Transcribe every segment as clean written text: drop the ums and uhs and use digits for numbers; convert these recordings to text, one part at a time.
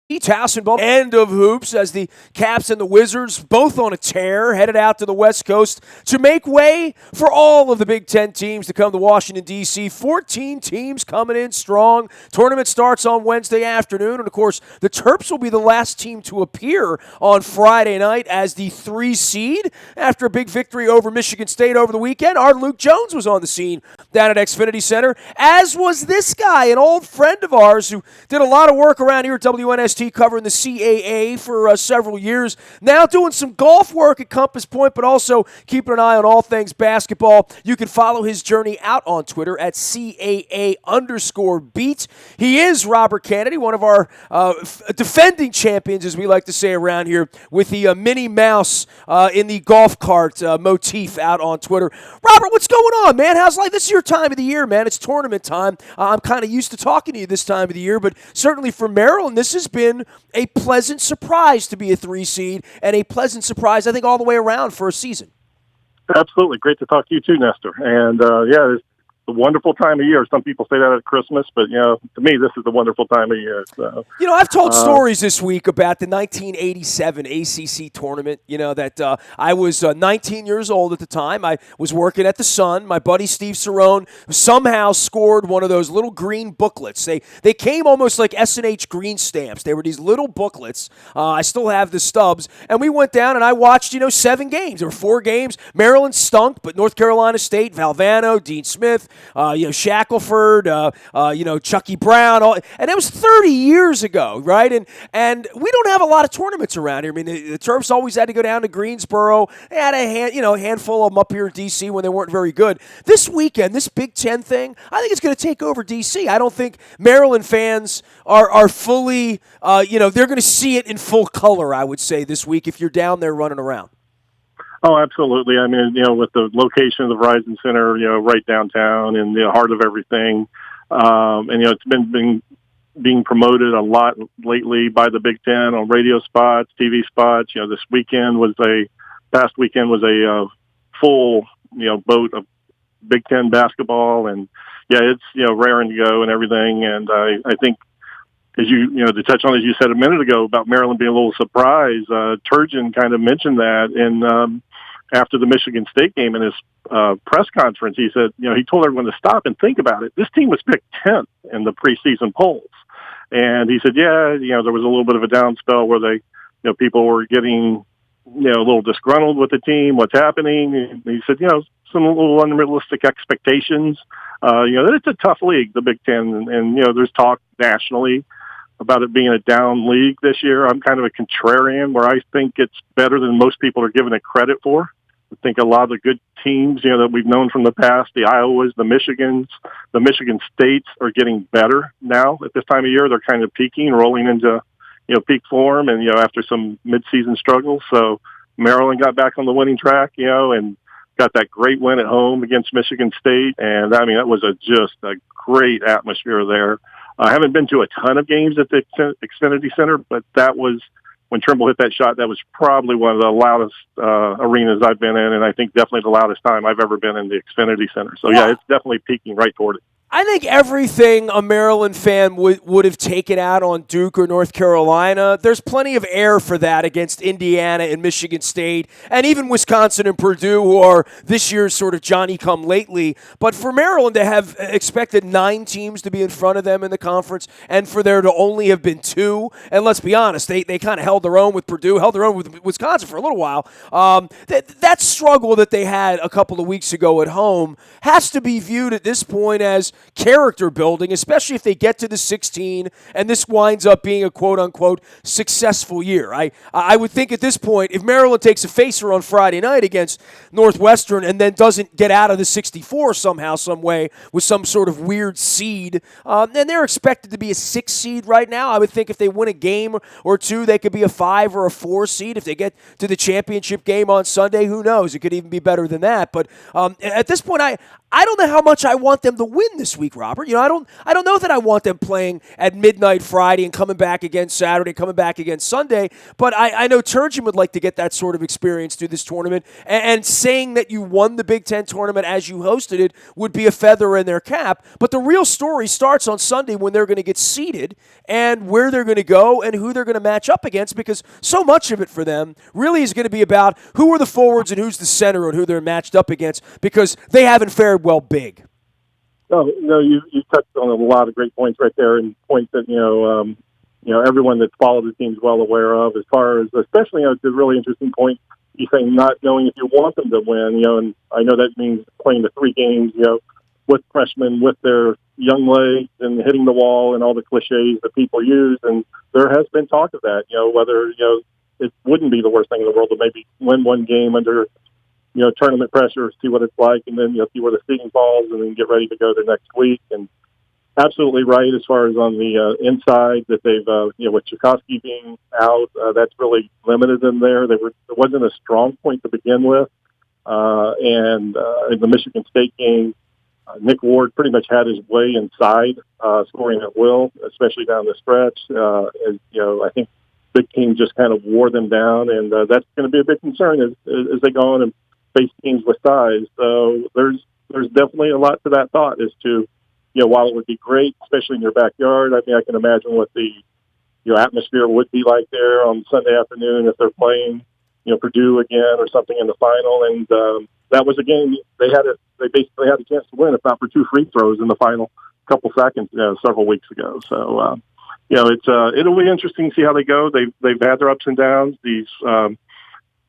Towson, end of hoops as the Caps and the Wizards, both on a tear, headed out to the West Coast to make way for all of the Big Ten teams to come to Washington, D.C. 14 teams coming in strong. Tournament starts on Wednesday afternoon, and of course, the Terps will be the last team to appear on Friday night as the 3 seed. After a big victory over Michigan State over the weekend, our Luke Jones was on the scene down at Xfinity Center, as was this guy, an old friend of ours who did a lot of work around here at WNST covering the CAA for several years. Now doing some golf work at Compass Point, but also keeping an eye on all things basketball. You can follow his journey out on Twitter at CAA_beat. He is Robert Kennedy, one of our defending champions, as we like to say around here, with the Minnie Mouse in the golf cart motif out on Twitter. Robert, what's going on, man? How's life? This is your time of the year, man. It's tournament time. I'm kind of used to talking to you this time of the year, but certainly for Maryland, this has been a pleasant surprise to be a 3 seed and a pleasant surprise, I think, all the way around for a season. Absolutely. Great to talk to you too, Nestor. And, it's a wonderful time of year. Some people say that at Christmas, but, to me, this is a wonderful time of year. So, I've told stories this week about the 1987 ACC tournament, that I was 19 years old at the time. I was working at the Sun. My buddy Steve Cerrone somehow scored one of those little green booklets. They came almost like S&H green stamps. They were these little booklets. I still have the stubs. And we went down and I watched, 7 games. There were 4 games. Maryland stunk, but North Carolina State, Valvano, Dean Smith, Shackelford, Chucky Brown, and that was 30 years ago, right? And we don't have a lot of tournaments around here. I mean, the Terps always had to go down to Greensboro. They had a handful of them up here in D.C. when they weren't very good. This weekend, this Big Ten thing, I think it's going to take over D.C. I don't think Maryland fans are fully, they're going to see it in full color, I would say, this week if you're down there running around. Oh, absolutely. I mean, with the location of the Verizon Center, right downtown in the heart of everything. It's been being promoted a lot lately by the Big Ten on radio spots, TV spots. This past weekend was a full, boat of Big Ten basketball. And, it's, raring to go and everything. And I think, as to touch on, as you said a minute ago about Maryland being a little surprised, Turgeon kind of mentioned that in after the Michigan State game in his press conference. He said, he told everyone to stop and think about it. This team was picked 10th in the preseason polls. And he said, there was a little bit of a down spell where they, people were getting, a little disgruntled with the team, what's happening. And he said, some little unrealistic expectations. That it's a tough league, the Big Ten. And there's talk nationally about it being a down league this year. I'm kind of a contrarian where I think it's better than most people are giving it credit for. I think a lot of the good teams, that we've known from the past, the Iowas, the Michigans, the Michigan States are getting better now at this time of year. They're kind of peaking, rolling into, peak form and, after some midseason struggles. So Maryland got back on the winning track, and got that great win at home against Michigan State. And I mean, that was just a great atmosphere there. I haven't been to a ton of games at the Xfinity Center, but that was, when Trimble hit that shot, that was probably one of the loudest arenas I've been in, and I think definitely the loudest time I've ever been in the Xfinity Center. So, it's definitely peaking right toward it. I think everything a Maryland fan would have taken out on Duke or North Carolina, there's plenty of air for that against Indiana and Michigan State, and even Wisconsin and Purdue, who are this year's sort of Johnny-come-lately. But for Maryland to have expected 9 teams to be in front of them in the conference, and for there to only have been 2, and let's be honest, they kind of held their own with Purdue, held their own with Wisconsin for a little while. That struggle that they had a couple of weeks ago at home has to be viewed at this point as character building, especially if they get to the 16 and this winds up being a quote-unquote successful year. I would think at this point, if Maryland takes a facer on Friday night against Northwestern and then doesn't get out of the 64 somehow, some way, with some sort of weird seed, then they're expected to be a 6 seed right now. I would think if they win a game or 2, they could be a 5 or a 4 seed. If they get to the championship game on Sunday, who knows? It could even be better than that. But at this point, I don't know how much I want them to win this this week, Robert. I don't know that I want them playing at midnight Friday and coming back again Saturday, coming back again Sunday. But I know Turgeon would like to get that sort of experience through this tournament. And saying that you won the Big Ten tournament as you hosted it would be a feather in their cap. But the real story starts on Sunday when they're going to get seeded and where they're going to go and who they're going to match up against, because so much of it for them really is going to be about who are the forwards and who's the center and who they're matched up against, because they haven't fared well big. Oh, no, you touched on a lot of great points right there, and points that, everyone that's followed the team's well aware of, as far as, especially, it's a really interesting point. You saying not knowing if you want them to win, and I know that means playing the 3 games, with freshmen, with their young legs and hitting the wall and all the cliches that people use. And there has been talk of that, whether, it wouldn't be the worst thing in the world to maybe win one game under, tournament pressure, see what it's like, and then, see where the season falls, and then get ready to go the next week. And absolutely right as far as on the inside that they've, with Tchaikovsky being out, that's really limited them there. It wasn't a strong point to begin with. And in the Michigan State game, Nick Ward pretty much had his way inside, scoring at will, especially down the stretch. I think Big Team just kind of wore them down, and that's going to be a big concern as they go on and face teams with size. So there's definitely a lot to that thought as to, while it would be great, especially in your backyard. I mean, I can imagine what the atmosphere would be like there on Sunday afternoon if they're playing, Purdue again or something in the final. And that was a game they basically had a chance to win, if not for 2 free throws in the final couple seconds several weeks ago. So it'll be interesting to see how they go. They've had their ups and downs. These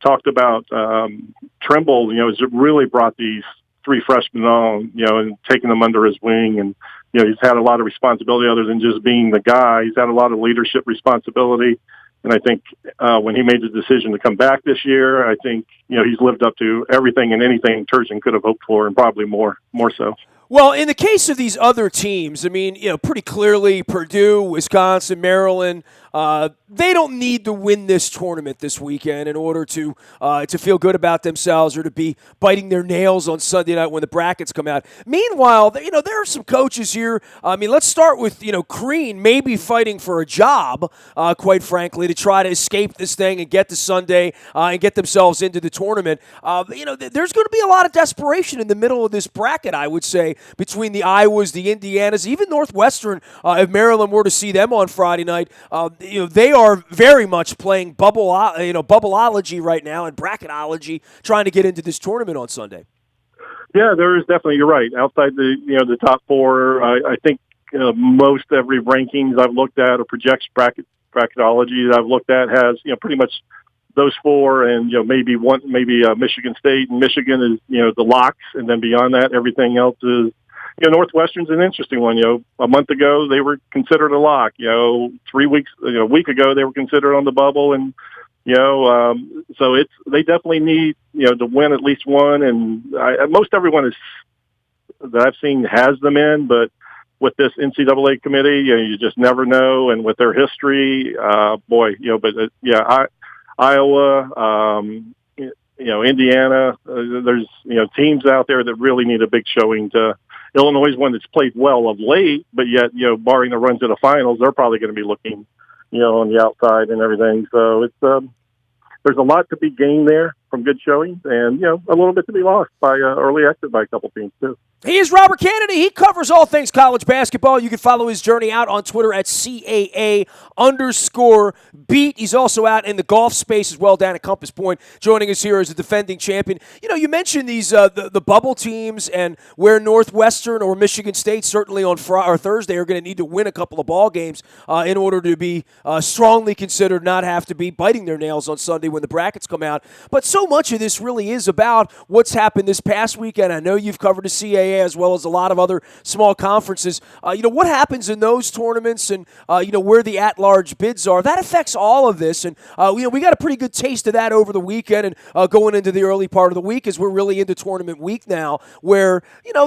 talked about Trimble, has really brought these 3 freshmen on, and taking them under his wing. And, he's had a lot of responsibility other than just being the guy. He's had a lot of leadership responsibility. And I think when he made the decision to come back this year, I think, he's lived up to everything and anything Turgeon could have hoped for, and probably more so. Well, in the case of these other teams, I mean, pretty clearly Purdue, Wisconsin, Maryland, they don't need to win this tournament this weekend in order to feel good about themselves or to be biting their nails on Sunday night when the brackets come out. Meanwhile, there are some coaches here. I mean, let's start with, Crean maybe fighting for a job, quite frankly, to try to escape this thing and get to Sunday and get themselves into the tournament. There's going to be a lot of desperation in the middle of this bracket, I would say, between the Iowas, the Indianas, even Northwestern. If Maryland were to see them on Friday night, they are very much playing bubbleology right now and bracketology, trying to get into this tournament on Sunday. Yeah, there is definitely. You're right. Outside the top 4, I think most every rankings I've looked at or projects bracketology that I've looked at has pretty much those 4, and maybe Michigan State, and Michigan is the locks, and then beyond that, everything else is. Northwestern's an interesting one. A month ago they were considered a lock. 3 weeks, a week ago they were considered on the bubble, and so they definitely need to win at least one. And most everyone that I've seen has them in, but with this NCAA committee, you just never know. And with their history, Iowa, Indiana, there's teams out there that really need a big showing to. Illinois is one that's played well of late, but yet, barring the run to the finals, they're probably going to be looking, on the outside and everything. So it's there's a lot to be gained there from good showings, and a little bit to be lost by early exit by a couple teams too. He is Robert Kennedy. He covers all things college basketball. You can follow his journey out on Twitter at CAA_beat. He's also out in the golf space as well down at Compass Point, joining us here as a defending champion. You mentioned these the bubble teams and where Northwestern or Michigan State certainly on Friday or Thursday are going to need to win a couple of ball games in order to be strongly considered, not have to be biting their nails on Sunday when the brackets come out. But so much of this really is about what's happened this past weekend. I know you've covered the CAA as well as a lot of other small conferences. What happens in those tournaments and, where the at-large bids are, that affects all of this. And, we got a pretty good taste of that over the weekend and going into the early part of the week as we're really into tournament week now where, a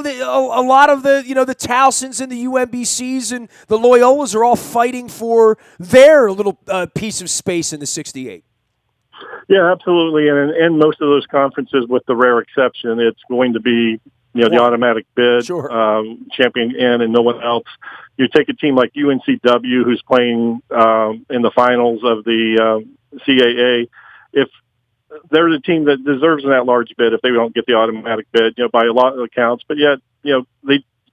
lot of the Towsons and the UMBCs and the Loyolas are all fighting for their little piece of space in the 68. Yeah, absolutely. And in most of those conferences, with the rare exception, it's going to be the automatic bid, Sure. champion in, and no one else. You take a team like UNCW, who's playing in the finals of the CAA. If they're the team that deserves an at-large bid, if they don't get the automatic bid, by a lot of accounts, but yet,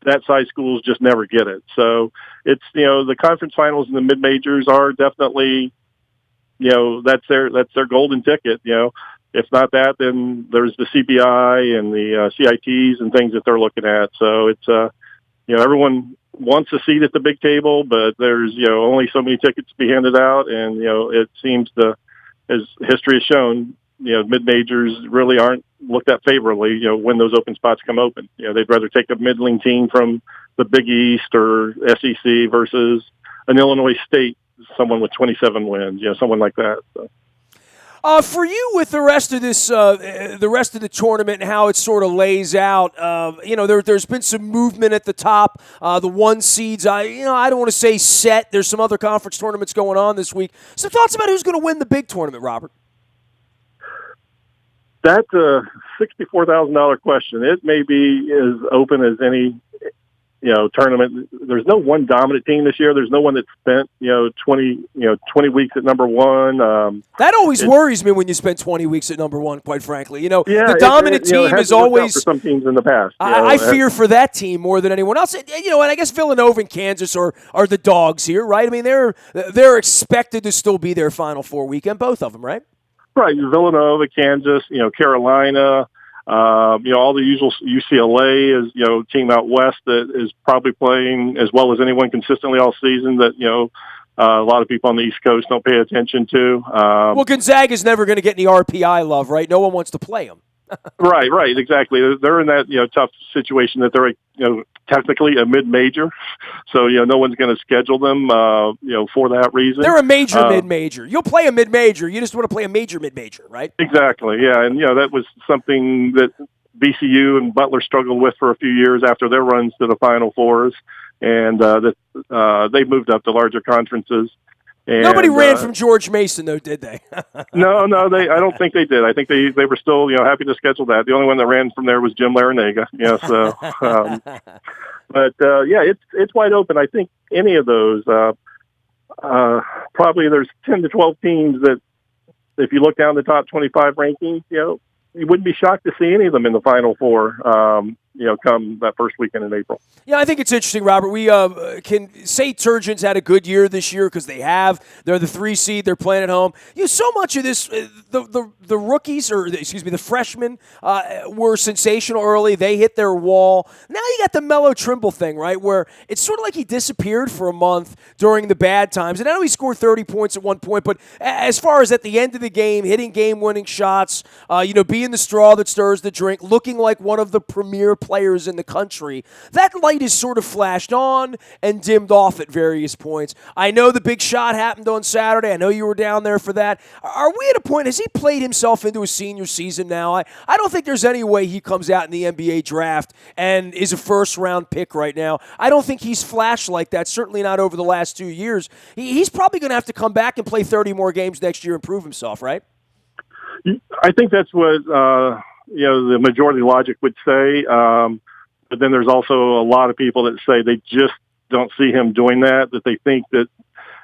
that size schools just never get it. So it's, the conference finals and the mid-majors are definitely, that's their golden ticket. If not that, then there's the CBI and the CITs and things that they're looking at. So it's, everyone wants a seat at the big table, but there's, only so many tickets to be handed out. And, it seems as history has shown, mid-majors really aren't looked at favorably, when those open spots come open. They'd rather take a middling team from the Big East or SEC versus an Illinois State, someone with 27 wins, someone like that. So. For you, with the rest of this, the rest of the tournament and how it sort of lays out, there's been some movement at the top. The one seeds, I don't want to say set. There's some other conference tournaments going on this week. Some thoughts about who's going to win the big tournament, Robert? That's a $64,000 question. It may be as open as any, tournament. There's no one dominant team this year. There's no one that spent, 20 weeks at number one. That always worries me when you spend 20 weeks at number one, quite frankly. The it, dominant team is always for some teams in the past. I fear for that team more than anyone else. And I guess Villanova and Kansas are the dogs here, right? I mean, they're expected to still be their Final Four weekend, both of them, right? Right, Villanova, Kansas, Carolina, all the usual. UCLA is, team out west that is probably playing as well as anyone consistently all season that, a lot of people on the East Coast don't pay attention to. Well, Gonzaga's never going to get any RPI love, right? No one wants to play them. Right, exactly. They're in that, tough situation that they're, technically a mid-major. So, no one's going to schedule them, for that reason. They're a major mid-major. You'll play a mid-major. You just want to play a major mid-major, right? Exactly, yeah. And, that was something that VCU and Butler struggled with for a few years after their runs to the Final Fours. And they moved up to larger conferences. And, nobody ran from George Mason, though, did they? No, I don't think they did. I think they were still, happy to schedule that. The only one that ran from there was Jim Larinaga. But it's wide open. I think any of those, probably there's 10 to 12 teams that, if you look down the top 25 rankings, you wouldn't be shocked to see any of them in the Final Four, come that first weekend in April. Yeah, I think it's interesting, Robert. We can say Turgeon's had a good year this year because they have. They're the 3 seed. They're playing at home. So much of this, the rookies, the freshmen were sensational early. They hit their wall. Now you got the Melo Trimble thing, right, where it's sort of like he disappeared for a month during the bad times. And I know he scored 30 points at one point, but as far as at the end of the game, hitting game-winning shots, being the straw that stirs the drink, looking like one of the premier players in the country, that light is sort of flashed on and dimmed off at various points. I know the big shot happened on Saturday. I know you were down there for that. Are we at a point, has he played himself into a senior season now? I don't think there's any way he comes out in the NBA draft and is a first-round pick right now. I don't think he's flashed like that, certainly not over the last 2 years. He's probably going to have to come back and play 30 more games next year and prove himself, right? I think that's what the majority logic would say. But then there's also a lot of people that say they just don't see him doing that. That they think that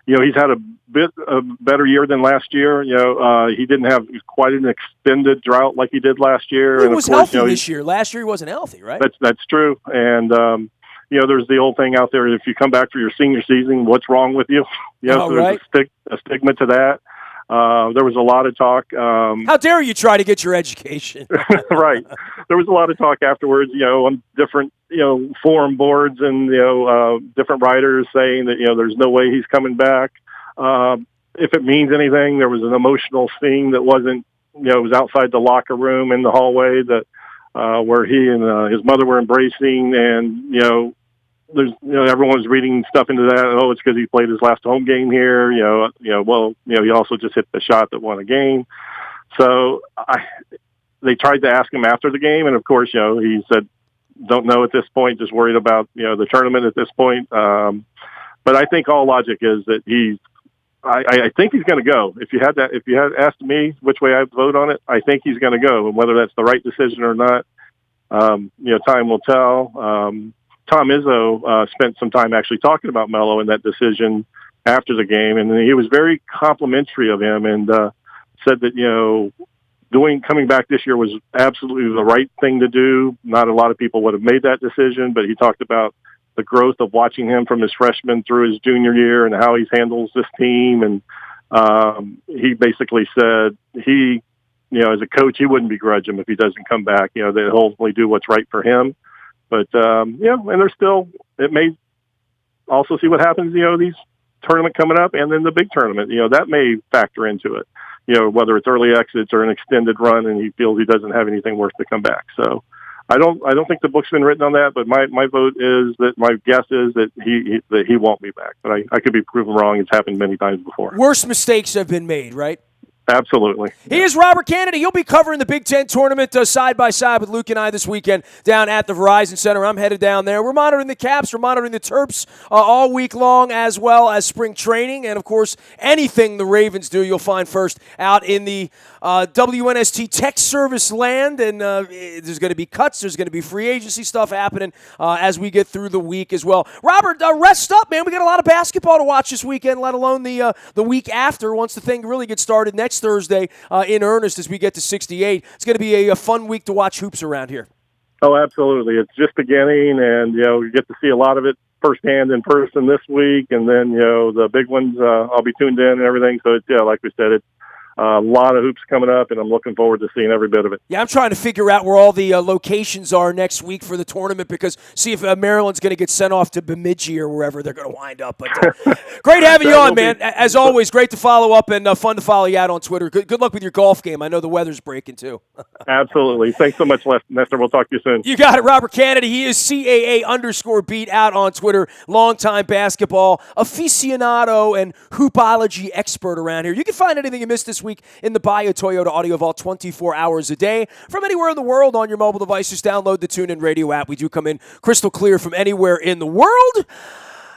he's had a bit of better year than last year. He didn't have quite an extended drought like he did last year. He was healthy this year. Last year he wasn't healthy, right? That's true. And there's the old thing out there: if you come back for your senior season, what's wrong with you? So right. There's a stigma to that. There was a lot of talk. How dare you try to get your education? Right. There was a lot of talk afterwards, on different, forum boards and, different writers saying that, there's no way he's coming back. If it means anything, there was an emotional scene that wasn't, it was outside the locker room in the hallway that, where he and his mother were embracing, and, there's, everyone was reading stuff into that. Oh, it's because he played his last home game here. He also just hit the shot that won a game. So they tried to ask him after the game, and of course, he said, "Don't know at this point. Just worried about the tournament at this point." But I think all logic is that I think he's going to go. If you had asked me which way I'd vote on it, I think he's going to go, and whether that's the right decision or not, Time will tell. Tom Izzo spent some time actually talking about Melo and that decision after the game, and he was very complimentary of him and said that, coming back this year was absolutely the right thing to do. Not a lot of people would have made that decision, but he talked about the growth of watching him from his freshman through his junior year and how he handles this team. And he basically said as a coach, he wouldn't begrudge him if he doesn't come back. They'll ultimately do what's right for him. But, and there's still, it may also see what happens, these tournament coming up and then the big tournament, that may factor into it, whether it's early exits or an extended run and he feels he doesn't have anything worth to come back. So I don't think the book's been written on that, but my vote is that my guess is that he won't be back, but I could be proven wrong. It's happened many times before. Worse mistakes have been made, right? Absolutely. He is Robert Kennedy. He'll be covering the Big Ten tournament side by side with Luke and I this weekend down at the Verizon Center. I'm headed down there. We're monitoring the Caps. We're monitoring the Terps all week long, as well as spring training. And, of course, anything the Ravens do, you'll find first out in the WNST tech service land. And there's going to be cuts. There's going to be free agency stuff happening as we get through the week as well. Robert, rest up, man. We got a lot of basketball to watch this weekend, let alone the week after once the thing really gets started next Thursday in earnest as we get to 68. It's going to be a fun week to watch hoops around here. Oh, absolutely. It's just beginning, and, you get to see a lot of it firsthand in person this week, and then, the big ones, I'll be tuned in and everything. So, it's, like we said, it's a lot of hoops coming up, and I'm looking forward to seeing every bit of it. Yeah, I'm trying to figure out where all the locations are next week for the tournament because see if Maryland's going to get sent off to Bemidji or wherever they're going to wind up. But great having you on, man. As always, great to follow up and fun to follow you out on Twitter. Good luck with your golf game. I know the weather's breaking, too. Absolutely. Thanks so much, Nestor. We'll talk to you soon. You got it, Robert Kennedy. He is CAA_beat out on Twitter. Longtime basketball aficionado and hoopology expert around here. You can find anything you missed this week in the Bio Toyota Audio Vault 24 hours a day. From anywhere in the world on your mobile devices, download the TuneIn Radio app. We do come in crystal clear from anywhere in the world.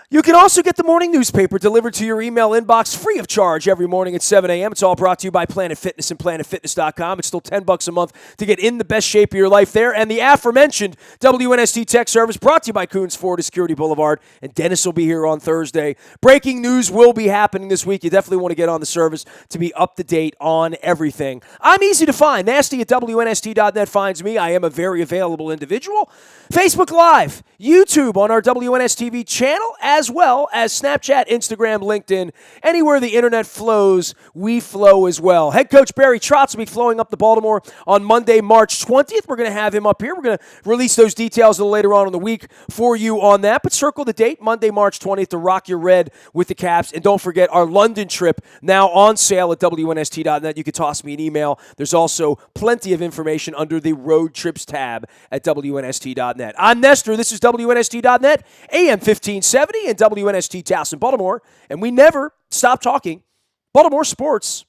You can also get the morning newspaper delivered to your email inbox free of charge every morning at 7 a.m. It's all brought to you by Planet Fitness and PlanetFitness.com. It's still $10 a month to get in the best shape of your life there. And the aforementioned WNST Tech Service brought to you by Coons Ford at Security Boulevard. And Dennis will be here on Thursday. Breaking news will be happening this week. You definitely want to get on the service to be up to date on everything. I'm easy to find. Nasty at WNST.net finds me. I am a very available individual. Facebook Live, YouTube on our WNSTV channel, as well as Snapchat, Instagram, LinkedIn. Anywhere the internet flows, we flow as well. Head coach Barry Trotz will be flowing up to Baltimore on Monday, March 20th. We're going to have him up here. We're going to release those details a little later on in the week for you on that. But circle the date, Monday, March 20th, to rock your red with the Caps. And don't forget our London trip now on sale at WNST.net. You can toss me an email. There's also plenty of information under the Road Trips tab at WNST.net. I'm Nestor. This is WNST.net, AM 1570 and WNST Towson, Baltimore. And we never stop talking Baltimore sports.